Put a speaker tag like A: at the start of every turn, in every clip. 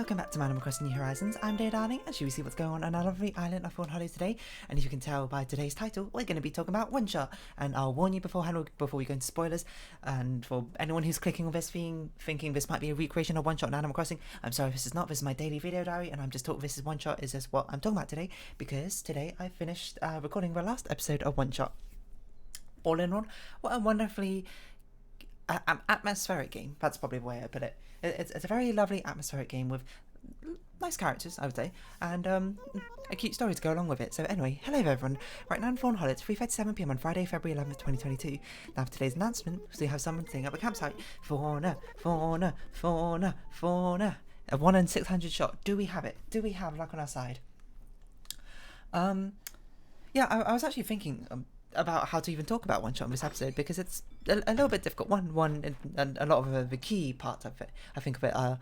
A: welcome back to Animal Crossing New Horizons. I'm Dear Darling, and should we see what's going on our lovely island of Fawnhallow today? And if you can tell by today's title, we're going to be talking about OneShot. And I'll warn you beforehand, before we go into spoilers, and for anyone who's clicking on this thinking this might be a recreation of OneShot in Animal Crossing, I'm sorry if this is not. This is my daily video diary, and I'm just talking. This is OneShot. Is this what I'm talking about today? Because today I finished recording the last episode of OneShot. All in all, what a wonderfully atmospheric game. That's probably the way I put it. It's a very lovely atmospheric game with nice characters, I would say, and a cute story to go along with it. So anyway, hello everyone. Right now in Fawnhollow, it's 3:37 PM on Friday, February 11th, 2022. Now for today's announcement, we have someone setting up a campsite. Fauna. A 1 in 600 shot. Do we have it? Do we have luck on our side? Yeah, I was actually thinking about how to even talk about OneShot in this episode, because it's a little bit difficult. One, and a lot of the key parts of it, I think of it, are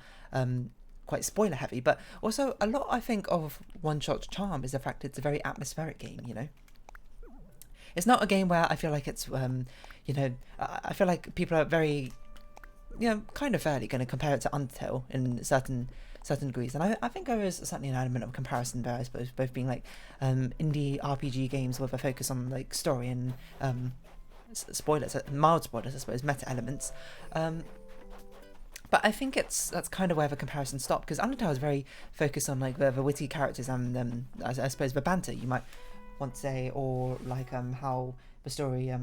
A: quite spoiler heavy, but also a lot, I think, of OneShot's charm is the fact it's a very atmospheric game, you know? It's not a game where I feel like it's, you know, I feel like people are very, you know, kind of fairly going to compare it to Undertale in certain degrees, and I think there is certainly an element of comparison there, I suppose, both being like indie RPG games with a focus on like story and spoilers, mild spoilers, I suppose, meta elements. But I think that's kind of where the comparison stopped, because Undertale is very focused on like the witty characters and I suppose the banter, you might want to say, or like how the story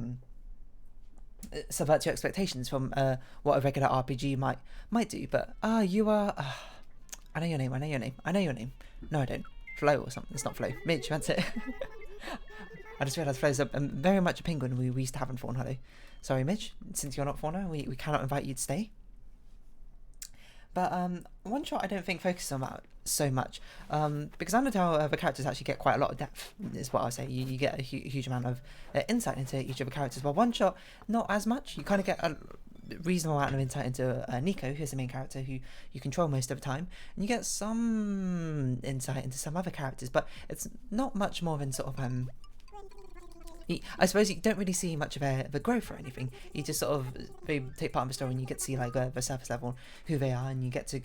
A: subverts your expectations from what a regular RPG might do. But you are. I know your name. No, I don't. Flo or something. It's not Flo. Midge, that's it. I just realised Flo's very much a penguin we used to have in Fawnhallow. Sorry, Midge. Since you're not Fawnhallow, we cannot invite you to stay. But OneShot I don't think focuses on that so much. Because Undertale, the characters actually get quite a lot of depth, is what I'll say. You get a huge amount of insight into each of the characters. While OneShot, not as much. You kind of get a reasonable amount of insight into Nico, who's the main character who you control most of the time, and you get some insight into some other characters, but it's not much more than sort of I suppose you don't really see much of the growth or anything. You just sort of they take part in the story, and you get to see like the surface level, who they are, and you get to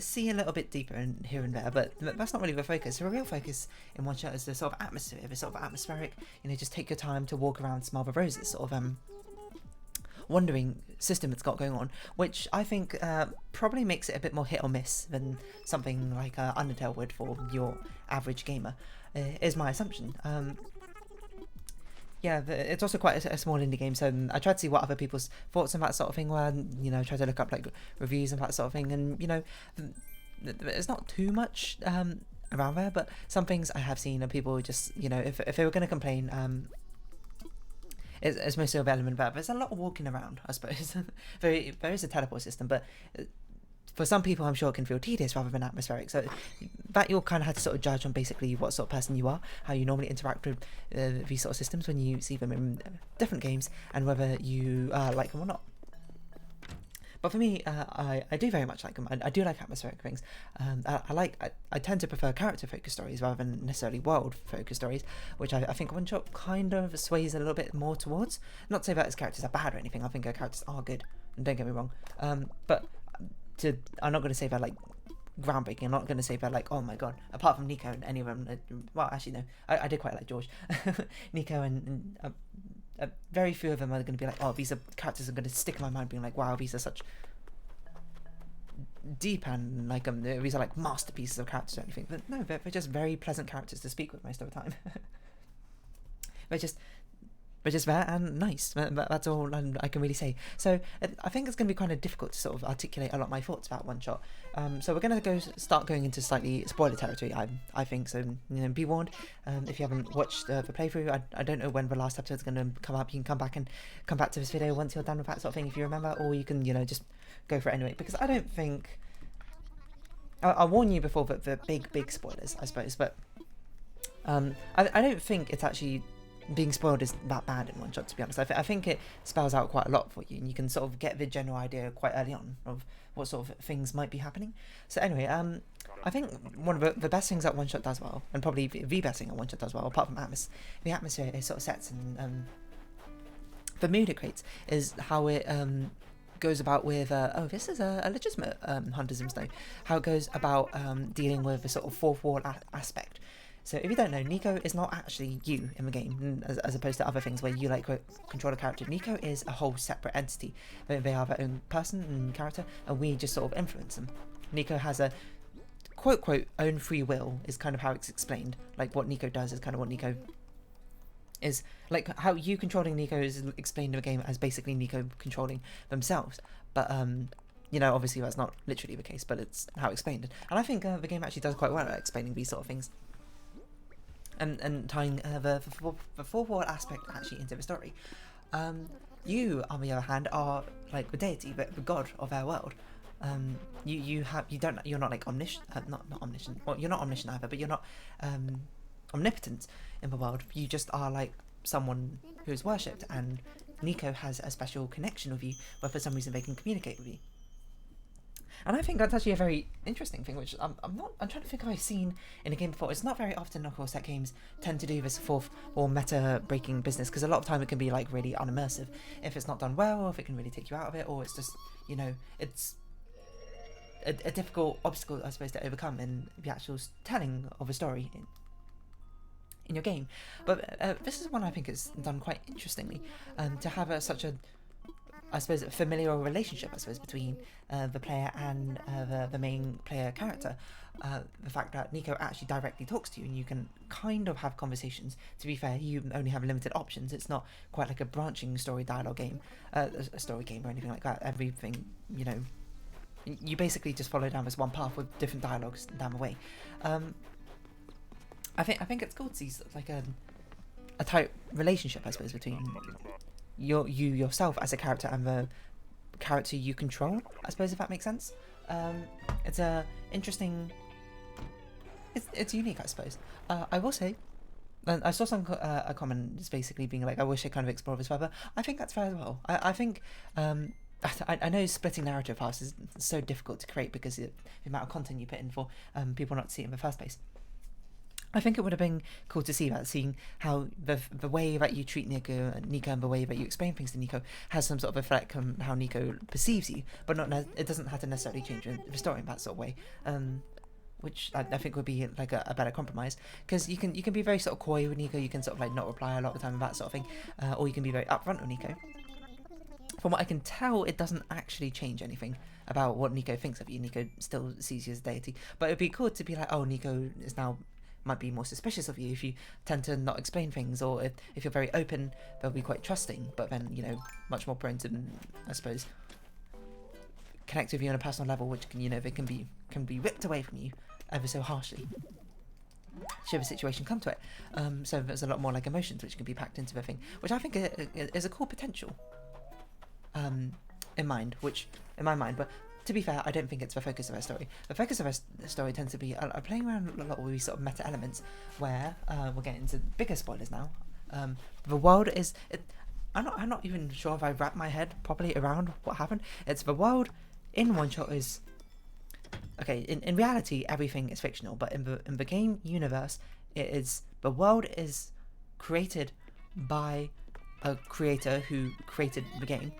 A: see a little bit deeper in here and there. But that's not really the focus. The real focus in OneShot is the sort of atmosphere, the sort of atmospheric. You know, just take your time to walk around, smell the roses, sort of wandering system it's got going on, which I think probably makes it a bit more hit or miss than something like Undertale would for your average gamer, is my assumption. Yeah, it's also quite a small indie game, so I tried to see what other people's thoughts on that sort of thing were, you know, try to look up like reviews and that sort of thing, and you know, there's not too much around there, but some things I have seen are people just, you know, if they were going to complain, it's mostly of element there. There's a lot of walking around, I suppose. There is a teleport system, but for some people I'm sure it can feel tedious rather than atmospheric, so that you'll kind of have to sort of judge on basically what sort of person you are, how you normally interact with these sort of systems when you see them in different games, and whether you like them or not. But for me, I do very much like them. I do like atmospheric things. I tend to prefer character-focused stories rather than necessarily world-focused stories, which I think OneShot kind of sways a little bit more towards. Not to say that its characters are bad or anything. I think our characters are good, and don't get me wrong. But I'm not going to say they're like groundbreaking. I'm not going to say they're like, oh my god. Apart from Nico and any of them, well, actually no, I did quite like George. Nico and very few of them are going to be like, oh, these are characters are going to stick in my mind, being like, wow, these are such deep and like these are like masterpieces of characters or anything. But no, they're just very pleasant characters to speak with most of the time. They're just there and nice. That's all I can really say. So I think it's going to be kind of difficult to sort of articulate a lot of my thoughts about OneShot. So we're going to start going into slightly spoiler territory, I think. So, you know, be warned. If you haven't watched the playthrough, I don't know when the last episode's going to come up. You can come back to this video once you're done with that sort of thing, if you remember, or you can, you know, just go for it anyway. Because I don't think I'll warn you before the big spoilers, I suppose. But I don't think it's actually being spoiled is that bad in OneShot, to be honest. I think it spells out quite a lot for you, and you can sort of get the general idea quite early on of what sort of things might be happening. So anyway, I think one of the best things that OneShot does well, and probably the best thing that OneShot does well, apart from the atmosphere it sort of sets, and the mood it creates, is how it goes about with oh, this is a legitimate Hunters in Snow, how it goes about dealing with the sort of fourth wall aspect. So if you don't know, Nico is not actually you in the game, as opposed to other things where you like control a character. Nico is a whole separate entity. They are their own person and character, and we just sort of influence them. Nico has a quote own free will, is kind of how it's explained. Like what Nico does is kind of what Nico is, like how you controlling Nico is explained in the game as basically Nico controlling themselves. But you know, obviously that's not literally the case, but it's how explained. And I think the game actually does quite well at explaining these sort of things. And tying the fourth wall aspect actually into the story. You, on the other hand, are like the deity, the god of our world. You're not like omniscient, not omniscient. Well, you're not omniscient either, but you're not omnipotent in the world. You just are like someone who's worshipped, and Nico has a special connection with you, where for some reason they can communicate with you. And I think that's actually a very interesting thing, which I'm trying to think if I've seen in a game before. It's not very often, of course, that games tend to do this fourth or meta-breaking business, because a lot of time it can be like really unimmersive if it's not done well, or if it can really take you out of it, or it's just, you know, it's a difficult obstacle, I suppose, to overcome in the actual telling of a story in your game. But this is one I think is done quite interestingly, to have such a, I suppose, a familiar relationship, I suppose, between the player and the main player character. The fact that Nico actually directly talks to you, and you can kind of have conversations. To be fair, you only have limited options. It's not quite like a branching story dialogue game, a story game or anything like that. Everything, you know, you basically just follow down this one path with different dialogues down the way. I think it's cool to see like a tight relationship, I suppose, between you yourself as a character and the character you control, I suppose, if that makes sense. It's a interesting, it's unique, I suppose. I will say, and I saw some a comment just basically being like, I wish I kind of explored this further. I think that's fair as well. I think I know splitting narrative paths is so difficult to create because of the amount of content you put in for people not to see it in the first place. I think it would have been cool to see that, seeing how the way that you treat Nico and the way that you explain things to Nico has some sort of effect on how Nico perceives you, but it doesn't have to necessarily change the story in that sort of way, which I think would be like a better compromise, because you can be very sort of coy with Nico, you can sort of like not reply a lot of the time and that sort of thing, or you can be very upfront with Nico. From what I can tell, it doesn't actually change anything about what Nico thinks of you. Nico still sees you as a deity, but it'd be cool to be like, oh, Nico is now might be more suspicious of you if you tend to not explain things, or if you're very open, they'll be quite trusting, but then, you know, much more prone to, I suppose, connect with you on a personal level, which can, you know, they can be ripped away from you ever so harshly should the situation come to it. So there's a lot more like emotions which can be packed into the thing, which I think is a cool potential in my mind. But to be fair, I don't think it's the focus of our story. The focus of our story tends to be playing around a lot with these sort of meta elements, where we're getting into bigger spoilers now. The world is... I'm not even sure if I wrap my head properly around what happened. It's the world in OneShot is... Okay, in reality, everything is fictional, but in the game universe, the world is created by a creator who created the game.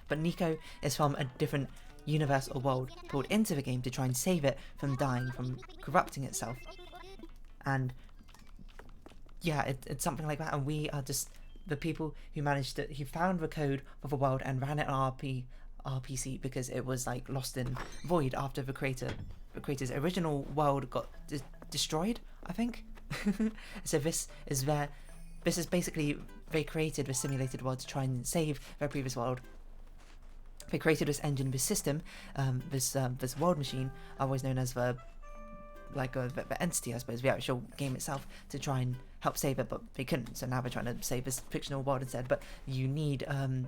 A: But Nico is from a different universe or world pulled into the game to try and save it from dying, from corrupting itself. And yeah, it's something like that. And we are just the people who found the code of the world and ran it on RPC, because it was like lost in void after the creator's original world got destroyed, I think. So this is basically, they created the simulated world to try and save their previous world. They created this engine, this system, this world machine, always known as the entity, I suppose, the actual game itself, to try and help save it, but they couldn't. So now they're trying to save this fictional world instead. But you need a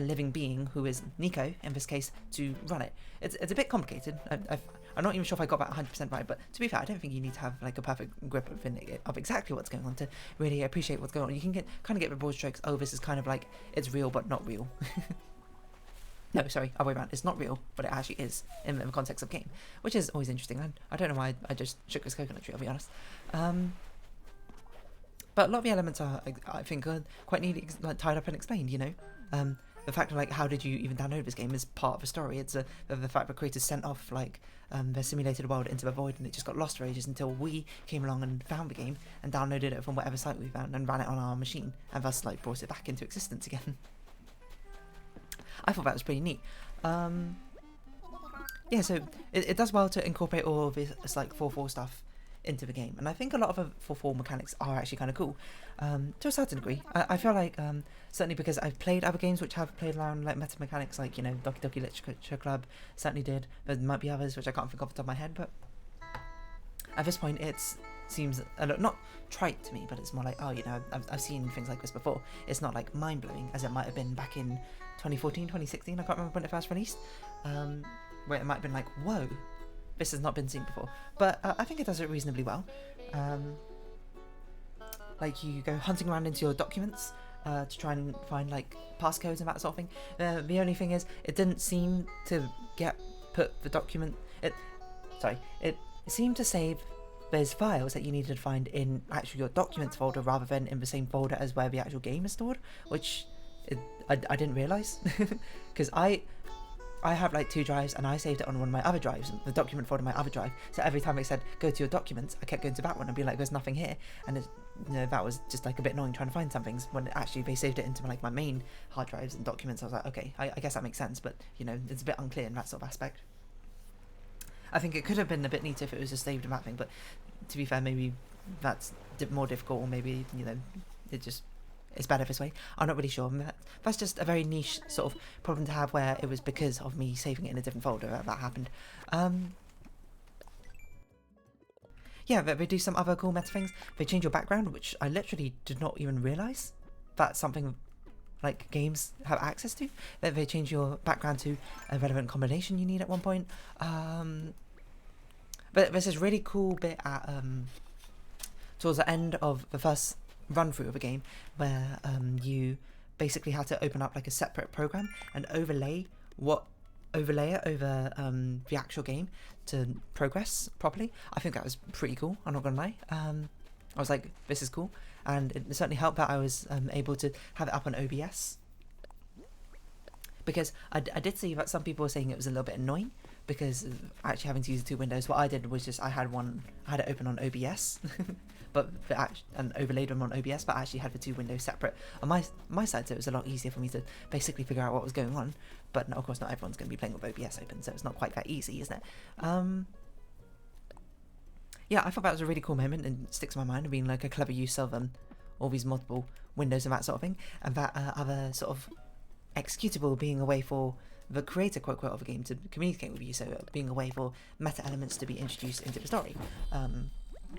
A: living being, who is Nico in this case, to run it. It's a bit complicated. I'm not even sure if I got that 100% right, but to be fair, I don't think you need to have like a perfect grip of exactly what's going on to really appreciate what's going on. You can kind of get the broad strokes. Oh, this is kind of like, it's real but not real. No, sorry, other way around. It's not real, but it actually is in the context of game, which is always interesting. I don't know why I just shook this coconut tree, I'll be honest. But a lot of the elements are, I think, are quite neatly like tied up and explained. You know, the fact of like how did you even download this game is part of the story. It's the fact that creators sent off like their simulated world into the void, and it just got lost for ages until we came along and found the game and downloaded it from whatever site we found and ran it on our machine, and thus like brought it back into existence again. I thought that was pretty neat. Yeah, so it does well to incorporate all of this like 4-4 stuff into the game, and I think a lot of the 4-4 mechanics are actually kind of cool, to a certain degree. I feel like certainly because I've played other games which have played around like meta mechanics, like, you know, Doki Doki Literature Club certainly did. There might be others which I can't think of off the top of my head, but at this point it seems a lot, not trite to me, but it's more like, oh, you know, I've seen things like this before. It's not like mind-blowing as it might have been back in 2014, 2016, I can't remember when it first released, where it might have been like, whoa, this has not been seen before. But I think it does it reasonably well. Like, you go hunting around into your documents to try and find like passcodes and that sort of thing. The only thing is, it didn't seem to put the document. It seemed to save those files that you needed to find in actually your documents folder rather than in the same folder as where the actual game is stored, which I didn't realise, because I have like 2 drives and I saved it on one of my other drives, the document folder on my other drive. So every time it said go to your documents, I kept going to that one and be like, there's nothing here, and you know, that was just like a bit annoying trying to find some things when actually they saved it into like my main hard drives and documents. I was like, okay, I guess that makes sense, but you know, it's a bit unclear in that sort of aspect. I think it could have been a bit neater if it was just saved in that thing, but to be fair, maybe that's more difficult, or maybe, you know, it's better this way. I'm not really sure. That's just a very niche sort of problem to have, where it was because of me saving it in a different folder that happened. Yeah, they do some other cool meta things. They change your background, which I literally did not even realise that's something like games have access to. They change your background to a relevant combination you need at one point. But there's this really cool bit at towards the end of the first run through of a game, where you basically have to open up like a separate program and overlay it over the actual game to progress properly. I think that was pretty cool, I'm not gonna lie. I was like, this is cool, and it certainly helped that I was able to have it up on OBS, because I did see that some people were saying it was a little bit annoying because actually having to use the 2 windows. What I did was just I had it open on OBS and overlaid them on OBS, but I actually had the 2 windows separate on my side, so it was a lot easier for me to basically figure out what was going on. But of course, not everyone's going to be playing with OBS open, so it's not quite that easy, isn't it? Yeah, I thought that was a really cool moment and sticks in my mind of being like a clever use of all these multiple windows and that sort of thing, and that other sort of executable being a way for the creator, quote-quote, of a game to communicate with you, so being a way for meta elements to be introduced into the story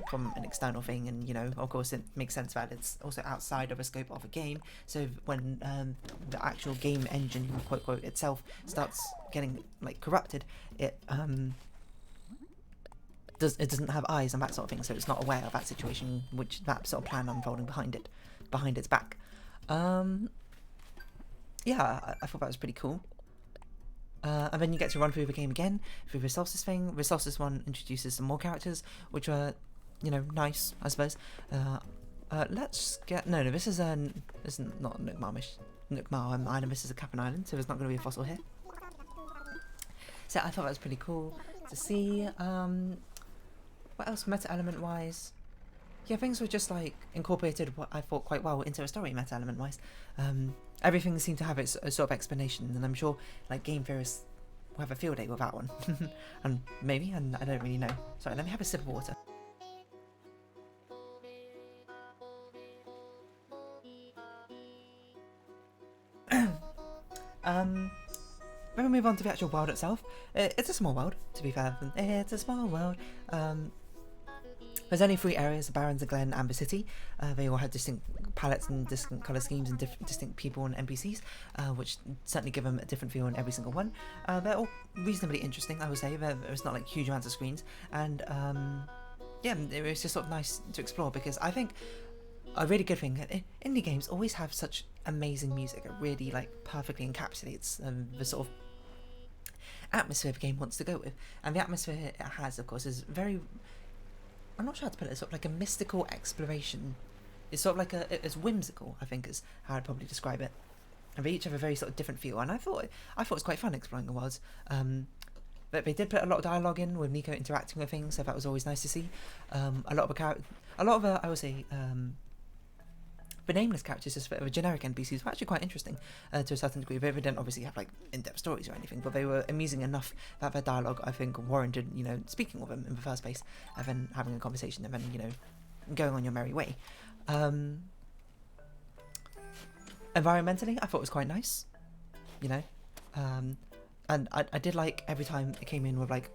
A: from an external thing. And, you know, of course it makes sense that it's also outside of the scope of a game, so when the actual game engine, quote-quote, itself starts getting like corrupted, it doesn't have eyes and that sort of thing, so it's not aware of that situation, which that sort of plan unfolding behind its back. Yeah, I thought that was pretty cool. And then you get to run through the game again through the Solstice thing. The Solstice one introduces some more characters, which are, you know, nice, I suppose. Let's get... No, this is not Nookmar Island, this is a Cap'n Island, so there's not going to be a fossil here. So I thought that was pretty cool to see. What else meta element wise? Yeah, things were just like incorporated what I thought quite well into a story meta element wise. Everything seemed to have its sort of explanation, and I'm sure like game theorists will have a field day with that one. And maybe, and I don't really know. Sorry, let me have a sip of water. When we move on to the actual world itself, it's a small world, to be fair. It's a small world. There's only 3 areas: the Barrens, the Glen, and the City. They all have distinct palettes and distinct colour schemes and distinct people and NPCs, which certainly give them a different feel in every single one. They're all reasonably interesting, I would say. There's not like huge amounts of screens, and yeah, it was just sort of nice to explore, because I think a really good thing, indie games always have such amazing music. It really like perfectly encapsulates the sort of atmosphere the game wants to go with, and the atmosphere it has, of course, is very... I'm not sure how to put it, sort of like a mystical exploration it's sort of like it's whimsical, I think is how I'd probably describe it. And they each have a very sort of different feel, and I thought it was quite fun exploring the worlds. But they did put a lot of dialogue in with Nico interacting with things, so that was always nice to see. A lot of I would say the nameless characters, just the generic NPCs, were actually quite interesting to a certain degree. They didn't obviously have like in-depth stories or anything, but they were amusing enough that their dialogue, I think, warranted, you know, speaking with them in the first place, and then having a conversation, and then, you know, going on your merry way. Environmentally, I thought it was quite nice, you know, and I did like every time it came in with like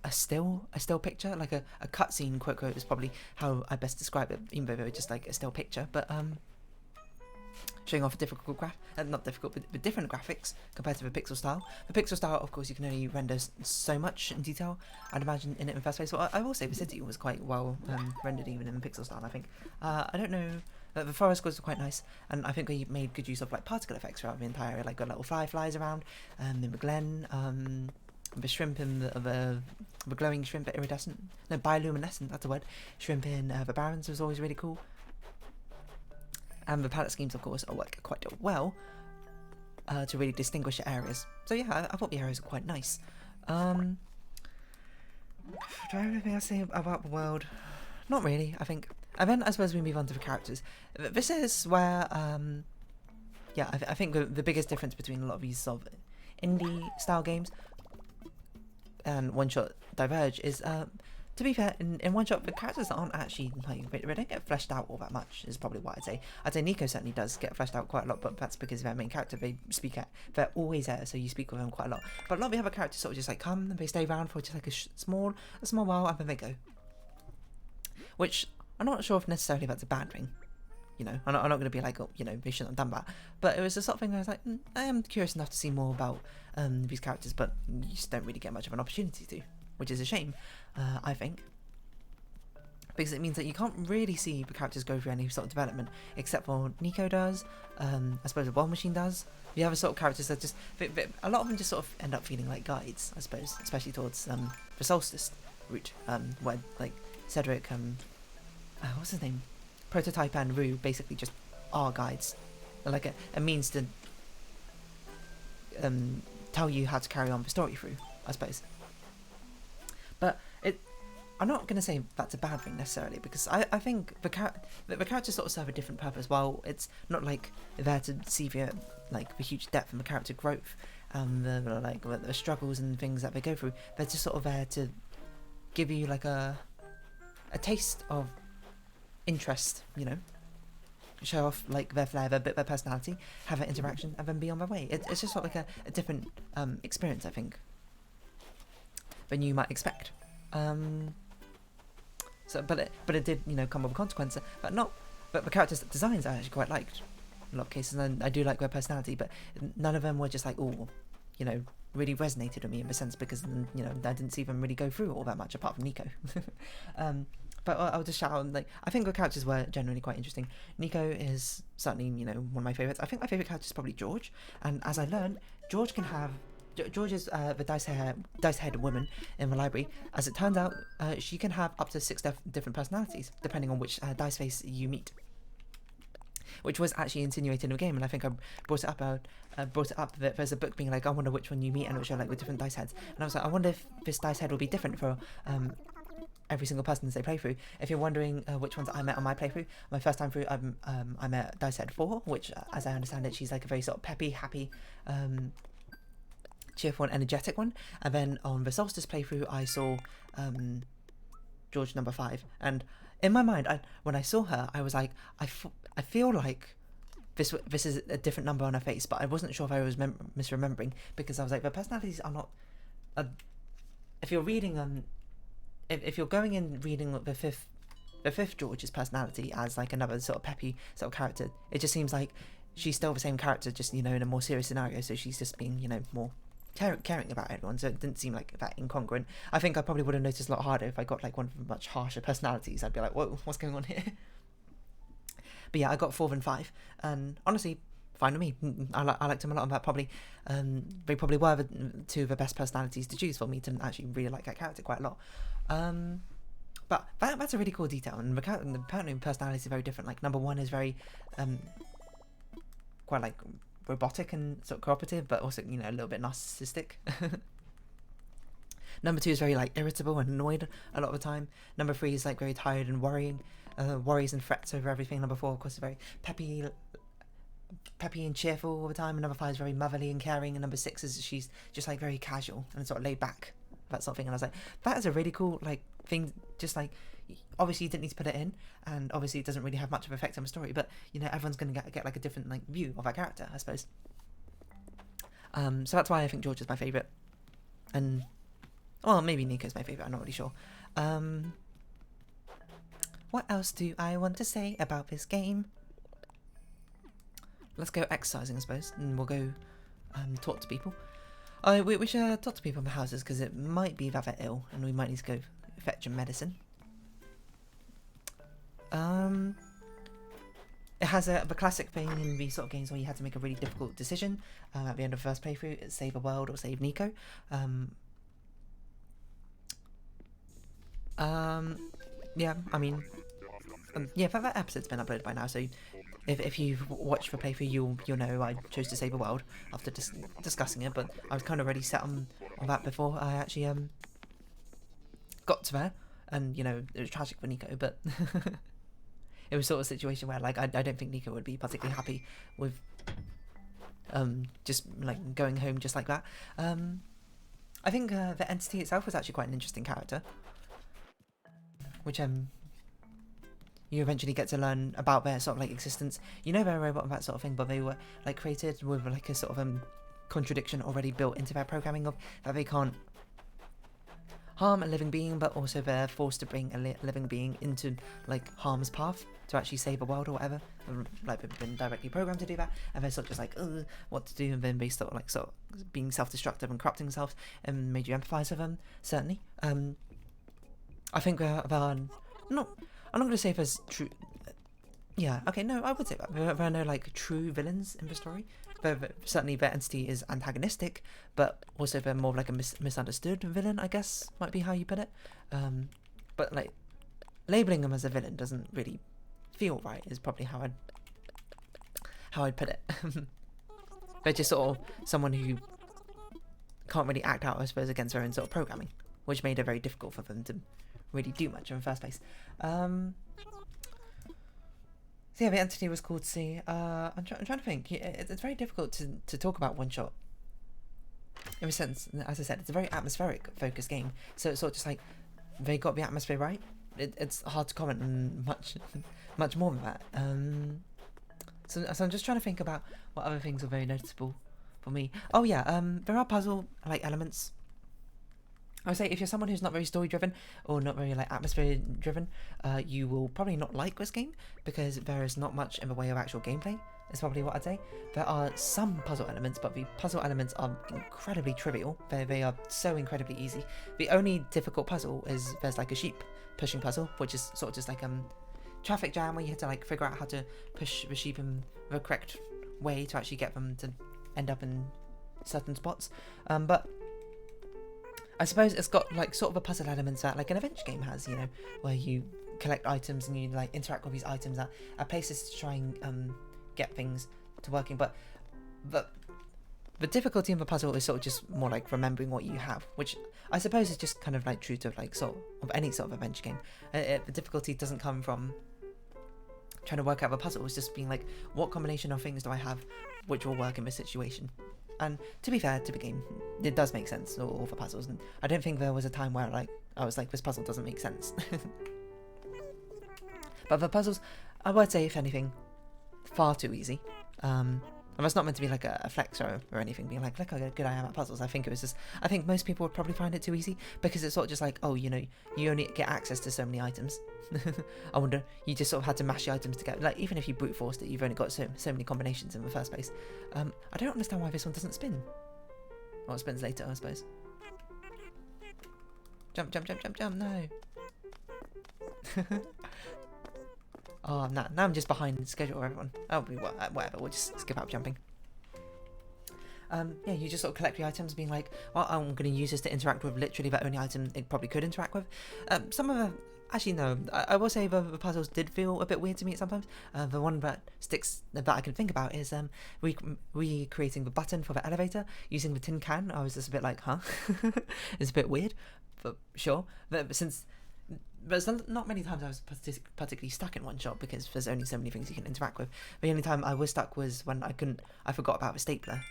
A: a still picture, like a cutscene, quote is probably how I best describe it, even though they were just like a still picture, but showing off a different graphics compared to the pixel style. The pixel style, of course, you can only render so much in detail, I'd imagine, in it in the first place. So I will say the city was quite well rendered even in the pixel style, I think. I don't know, the forest was quite nice, and I think they made good use of like particle effects throughout the entire area, like got little flies around, in the glen, the shrimp in the glowing shrimp, bioluminescent, that's the word, shrimp in the Barrens was always really cool. And the palette schemes, of course, are work quite well to really distinguish the areas. So yeah, I thought the areas were quite nice. Do I have anything else to say about the world? Not really, I think. And then I suppose we move on to the characters. This is where, yeah, I think the biggest difference between a lot of these sort of indie-style games and OneShot diverge is, to be fair, in OneShot, the characters aren't actually, like, they don't get fleshed out all that much, is probably what I'd say. I'd say Nico certainly does get fleshed out quite a lot, but that's because their main character, they're always there, so you speak with them quite a lot. But a lot of the other characters sort of just, like, come, and they stay around for just, like, a small while, and then they go. Which, I'm not sure if necessarily that's a bad thing. You know, I'm not going to be like, oh, you know, they shouldn't have done that. But it was the sort of thing where I was like, I am curious enough to see more about these characters, but you just don't really get much of an opportunity to, which is a shame, I think. Because it means that you can't really see the characters go through any sort of development, except for Nico does, I suppose the War Machine does. The other sort of characters that just, a lot of them just sort of end up feeling like guides, I suppose, especially towards the Solstice route, where, like, Cedric, what's his name? Prototype and Rue basically just are guides. They're like a means to tell you how to carry on the story through, I suppose. But I'm not going to say that's a bad thing necessarily, because I think the characters sort of serve a different purpose. While it's not like there to see the huge depth and the character growth, the struggles and things that they go through, they're just sort of there to give you like a taste of interest, you know, show off like their flair, their personality, have an interaction, and then be on their way. It's just sort of like a different experience, I think, than you might expect. But it did, you know, come with a consequence. But the characters' designs I actually quite liked in a lot of cases, and I do like their personality. But none of them were just like, oh, you know, really resonated with me in the sense, because, you know, I didn't see them really go through all that much apart from Nico. But I'll just shout out, like, I think the characters were generally quite interesting. Nico is certainly, you know, one of my favourites. I think my favourite character is probably George, and as I learned, George is the dice-head woman in the library. As it turns out, she can have up to 6 different personalities, depending on which dice face you meet. Which was actually insinuated in the game, and I think I brought it up that there's a book being like, I wonder which one you meet, and it will show like with different dice heads. And I was like, I wonder if this dice head will be different for every single person they play through. If you're wondering which ones I met on my playthrough, my first time through, I met dice head 4, which, as I understand it, she's like a very sort of peppy, happy, cheerful and energetic one. And then on the Solstice playthrough, I saw George number 5, and in my mind, when I saw her, I was like, I feel like this is a different number on her face, but I wasn't sure if I was misremembering, because I was like, the personalities are not. If you're reading if you're going in reading the fifth George's personality as like another sort of peppy sort of character, it just seems like she's still the same character, just, you know, in a more serious scenario. So she's just being, you know, more caring about everyone. So it didn't seem like that incongruent. I think I probably would have noticed a lot harder if I got like one of the much harsher personalities. I'd be like, whoa, what's going on here? But yeah, I got 4 and 5, and honestly, fine with me. I liked them a lot, and that probably they probably were two of the best personalities to choose for me to actually really like that character quite a lot. But that's a really cool detail, and apparently personalities are very different. Like number 1 is very quite like robotic and sort of cooperative, but also, you know, a little bit narcissistic. Number 2 is very like irritable and annoyed a lot of the time. Number 3 is like very tired and worries and frets over everything. Number 4, of course, is very peppy and cheerful all the time. And number 5 is very motherly and caring. And number 6 is she's just like very casual and sort of laid back, that sort of thing. And I was like, that is a really cool like thing. Just like, obviously you didn't need to put it in, and obviously it doesn't really have much of an effect on the story, but you know, everyone's gonna get like a different like view of that character, I suppose. So that's why I think George is my favourite, and well, maybe Nico's my favourite, I'm not really sure. What else do I want to say about this game? Let's go exercising, I suppose, and we'll go talk to people. We should talk to people in the houses, because it might be that they're ill, and we might need to go fetch some medicine. It has the classic thing in these sort of games where you had to make a really difficult decision at the end of the first playthrough: save a world or save Nico. Yeah, I mean, yeah, that episode's been uploaded by now, so if you've watched the playthrough, you'll know I chose to save a world after discussing it. But I was kind of already set on that before I actually got to there, and you know, it was tragic for Nico, but it was sort of a situation where like I don't think Nico would be particularly happy with just like going home just like that. I think the entity itself was actually quite an interesting character, which you eventually get to learn about their sort of like existence. You know, they're a robot and that sort of thing, but they were like created with like a sort of contradiction already built into their programming of that they can't harm a living being, but also they're forced to bring a living being into like harm's path to actually save a world or whatever. Like they've been directly programmed to do that, and they're sort of just like, what to do, and then they sort of being self-destructive and corrupting themselves, and made you empathise with them. Certainly, I think they're not. I'm not going to say if there's true. Yeah, okay, no, I would say that there are no like true villains in the story. Certainly their entity is antagonistic, but also they're more like a misunderstood villain, I guess, might be how you put it. But like labeling them as a villain doesn't really feel right, is probably how I'd put it. They're just sort of someone who can't really act out, I suppose, against their own sort of programming, which made it very difficult for them to really do much in the first place. So yeah, the entity was cool to see. I'm trying to think. It's very difficult to talk about OneShot. In a sense, as I said, it's a very atmospheric focused game. So it's sort of just like they got the atmosphere right. It's hard to comment on much more than that. So I'm just trying to think about what other things are very noticeable for me. Oh yeah, there are puzzle like elements. I would say if you're someone who's not very story driven or not very like atmosphere driven, you will probably not like this game, because there is not much in the way of actual gameplay. Is probably what I'd say. There are some puzzle elements, but the puzzle elements are incredibly trivial. They are so incredibly easy. The only difficult puzzle is there's like a sheep pushing puzzle, which is sort of just like traffic jam, where you have to like figure out how to push the sheep in the correct way to actually get them to end up in certain spots. But I suppose it's got like sort of a puzzle elements that like an adventure game has, you know, where you collect items and you like interact with these items at places to try and get things to working. But the difficulty in the puzzle is sort of just more like remembering what you have, which I suppose is just kind of like true to like sort of any sort of adventure game. The difficulty doesn't come from trying to work out the puzzle. It's just being like, what combination of things do I have which will work in this situation? And to be fair to the game, it does make sense, all the puzzles, and I don't think there was a time where like I was like, this puzzle doesn't make sense. But the puzzles, I would say, if anything, far too easy. And that's not meant to be like a flex or anything, being like, look how good I am at puzzles. I think it was just, I think most people would probably find it too easy, because it's sort of just like, oh, you know, you only get access to so many items. I wonder, you just sort of had to mash the items together. Like, even if you brute forced it, you've only got so many combinations in the first place. I don't understand why this one doesn't spin. Well, it spins later, I suppose. Jump, jump, jump, jump, jump, no. Oh, now I'm just behind schedule, everyone. Oh, whatever, we'll just skip out jumping. Yeah, you just sort of collect the items, being like, well, I'm going to use this to interact with literally the only item it probably could interact with. Some of the Actually, no. I will say the puzzles did feel a bit weird to me sometimes. The one that sticks that I can think about is recreating the button for the elevator using the tin can. I was just a bit like, huh? It's a bit weird, but sure. But there's not many times I was particularly stuck in OneShot because there's only so many things you can interact with. The only time I was stuck was when I forgot about the stapler.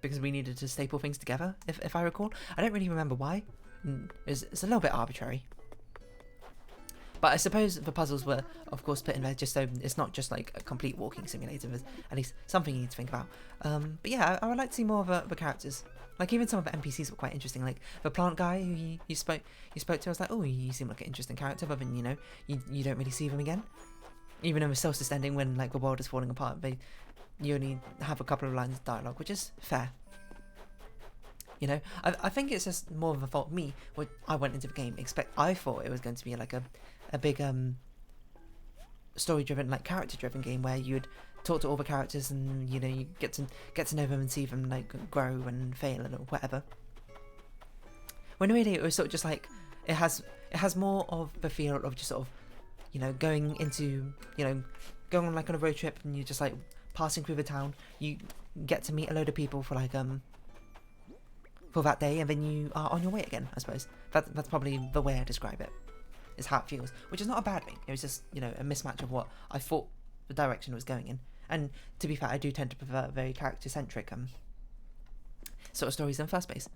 A: Because we needed to staple things together, if I recall. I don't really remember why. It's a little bit arbitrary. But I suppose the puzzles were, of course, put in there just so it's not just like a complete walking simulator. There's at least something you need to think about. But yeah, I would like to see more of the characters. Like even some of the NPCs were quite interesting. Like the plant guy who you spoke to, I was like, oh, you seem like an interesting character. But then you don't really see them again. Even though it's self-sustaining when like the world is falling apart, you only have a couple of lines of dialogue, which is fair. I think it's just more of a fault of me. When I went into the game, I thought it was going to be like a big story-driven, like character-driven game where you'd talk to all the characters and you get to know them and see them like grow and fail and whatever. When really it was sort of just like it has more of the feel of just sort of going into going on like on a road trip and you're just like passing through the town. You get to meet a load of people for like for that day, and then you are on your way again. I suppose that's probably the way I describe it. Is how it feels, which is not a bad thing. It was just a mismatch of what I thought the direction was going in. And to be fair, I do tend to prefer very character-centric sort of stories in the first place.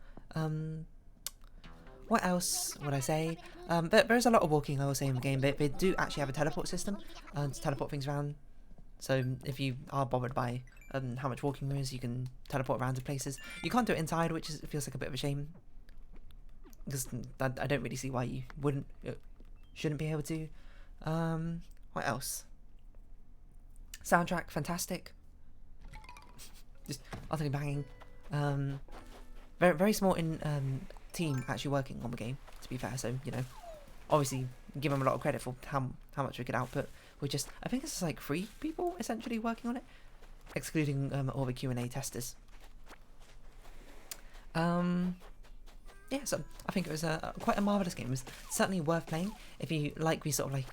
A: What else would I say? There's a lot of walking, I will say, in the game. They do actually have a teleport system to teleport things around. So if you are bothered by how much walking there is, you can teleport around to places. You can't do it inside, which feels like a bit of a shame. Because I don't really see why you shouldn't be able to. What else? Soundtrack, fantastic. Just utterly banging. Very, very small team actually working on the game, to be fair. So obviously give them a lot of credit for how much we could output. I think it's just like 3 people essentially working on it, excluding all the Q&A testers. Yeah, so I think it was quite a marvellous game. It was certainly worth playing if you like these sort of like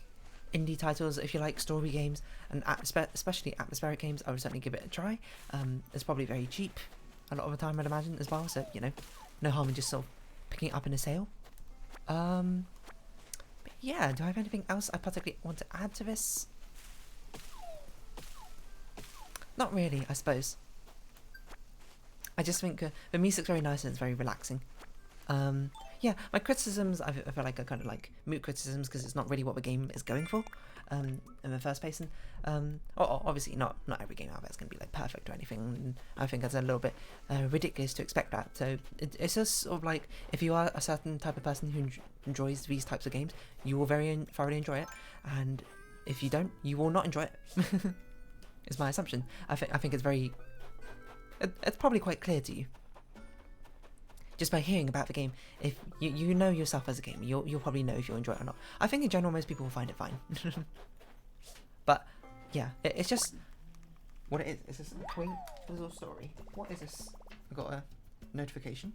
A: indie titles, if you like story games, and especially atmospheric games. I would certainly give it a try. It's probably very cheap a lot of the time, I'd imagine, as well, so no harm in just sort of picking it up in a sale. But yeah, do I have anything else I particularly want to add to this? Not really, I suppose. I just think the music's very nice and it's very relaxing. Yeah, my criticisms I feel like are kind of like moot criticisms because it's not really what the game is going for in the first place. And obviously not every game out there is going to be like perfect or anything. And I think that's a little bit ridiculous to expect that. So it's just sort of like if you are a certain type of person who enjoys these types of games, you will very thoroughly enjoy it. And if you don't, you will not enjoy it. Is my assumption. I think it's very. It's probably quite clear to you. Just by hearing about the game, if you know yourself as a gamer, you'll probably know if you'll enjoy it or not. I think in general most people will find it fine. But yeah, it's just what it is. It's just a quaint little story. What is this? I got a notification.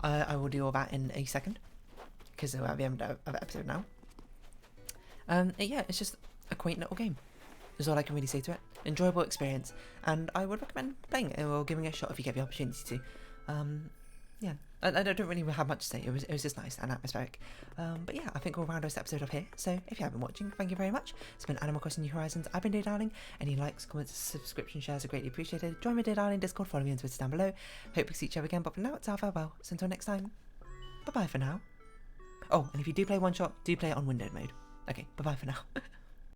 A: I will do all that in a second because we're at the end of the episode now. Yeah, it's just a quaint little game. Is all I can really say to it. Enjoyable experience, and I would recommend playing it or giving it a shot if you get the opportunity to. Yeah, I don't really have much to say. It was just nice and atmospheric. But yeah, I think we'll round this episode off here. So if you have been watching, thank you very much. It's been Animal Crossing New Horizons. I've been Dear Darling. Any likes, comments, subscription, shares are greatly appreciated. Join my Dear Darling Discord. Follow me on Twitter down below. Hope we see each other again. But for now, it's our farewell. So until next time, bye bye for now. Oh, and if you do play OneShot, do play it on windowed mode. Okay, bye bye for now.